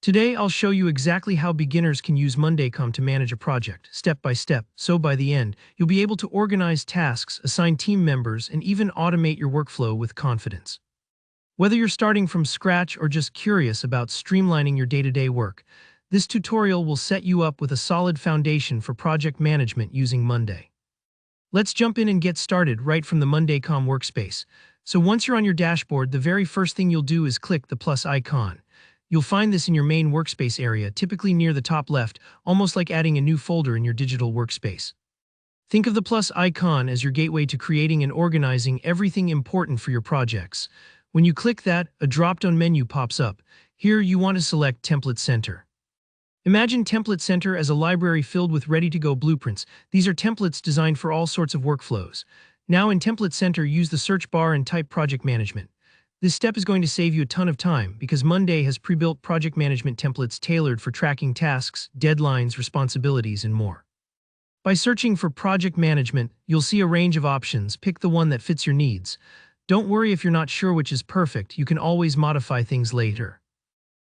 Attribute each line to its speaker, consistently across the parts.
Speaker 1: Today, I'll show you exactly how beginners can use Mondaycom to manage a project, step by step, so by the end, you'll be able to organize tasks, assign team members, and even automate your workflow with confidence. Whether you're starting from scratch or just curious about streamlining your day-to-day work, this tutorial will set you up with a solid foundation for project management using Monday. Let's jump in and get started right from the Mondaycom workspace. So once you're on your dashboard, the very first thing you'll do is click the plus icon. You'll find this in your main workspace area, typically near the top left, almost like adding a new folder in your digital workspace. Think of the plus icon as your gateway to creating and organizing everything important for your projects. When you click that, a drop-down menu pops up. Here, you want to select Template Center. Imagine Template Center as a library filled with ready-to-go blueprints. These are templates designed for all sorts of workflows. Now in Template Center, use the search bar and type Project Management. This step is going to save you a ton of time because Monday has pre-built project management templates tailored for tracking tasks, deadlines, responsibilities, and more. By searching for Project Management, you'll see a range of options. Pick the one that fits your needs. Don't worry if you're not sure which is perfect, you can always modify things later.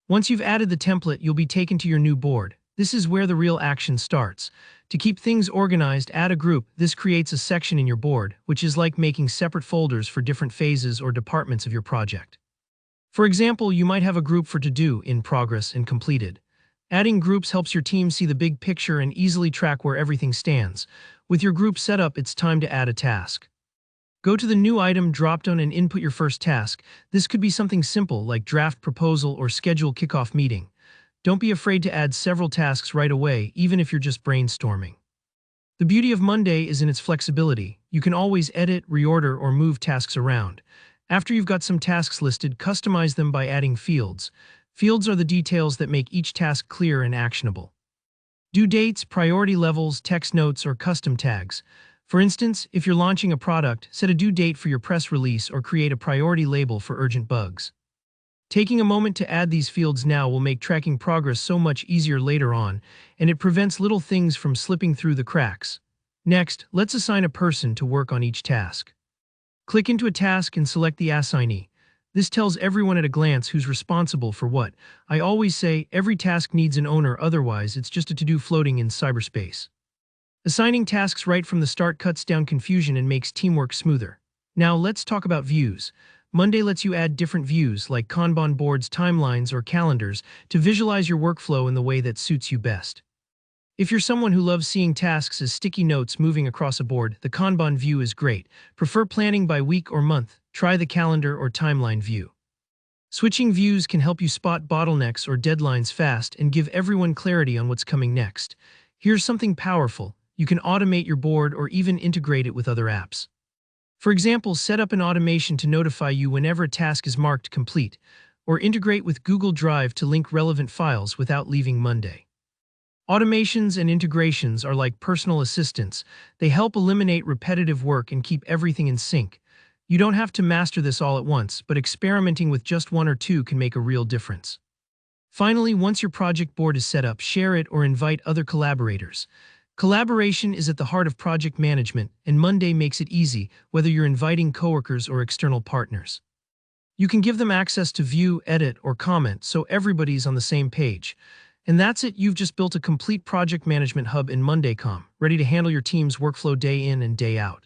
Speaker 1: Once you've added the template, you'll be taken to your new board. This is where the real action starts. To keep things organized, add a group. This creates a section in your board, which is like making separate folders for different phases or departments of your project. For example, you might have a group for to-do, in progress, and completed. Adding groups helps your team see the big picture and easily track where everything stands. With your group set up, it's time to add a task. Go to the New Item dropdown and input your first task. This could be something simple like draft proposal or schedule kickoff meeting. Don't be afraid to add several tasks right away, even if you're just brainstorming. The beauty of Monday is in its flexibility. You can always edit, reorder, or move tasks around. After you've got some tasks listed, customize them by adding fields. Fields are the details that make each task clear and actionable. Due dates, priority levels, text notes, or custom tags. For instance, if you're launching a product, set a due date for your press release or create a priority label for urgent bugs. Taking a moment to add these fields now will make tracking progress so much easier later on, and it prevents little things from slipping through the cracks. Next, let's assign a person to work on each task. Click into a task and select the assignee. This tells everyone at a glance who's responsible for what. I always say every task needs an owner, otherwise it's just a to-do floating in cyberspace. Assigning tasks right from the start cuts down confusion and makes teamwork smoother. Now let's talk about views. Monday lets you add different views like Kanban boards, timelines, or calendars to visualize your workflow in the way that suits you best. If you're someone who loves seeing tasks as sticky notes moving across a board, the Kanban view is great. Prefer planning by week or month? Try the calendar or timeline view. Switching views can help you spot bottlenecks or deadlines fast and give everyone clarity on what's coming next. Here's something powerful. You can automate your board or even integrate it with other apps. For example, set up an automation to notify you whenever a task is marked complete, or integrate with Google Drive to link relevant files without leaving Monday. Automations and integrations are like personal assistants. They help eliminate repetitive work and keep everything in sync. You don't have to master this all at once, but experimenting with just one or two can make a real difference. Finally, once your project board is set up, share it or invite other collaborators. Collaboration is at the heart of project management, and Monday makes it easy, whether you're inviting coworkers or external partners. You can give them access to view, edit, or comment so everybody's on the same page. And that's it, you've just built a complete project management hub in Mondaycom, ready to handle your team's workflow day in and day out.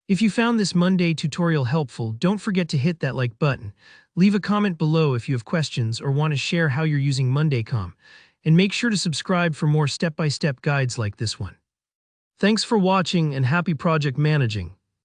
Speaker 1: If you found this Monday tutorial helpful, don't forget to hit that like button. Leave a comment below if you have questions or want to share how you're using Mondaycom. And make sure to subscribe for more step-by-step guides like this one. Thanks for watching and happy project managing.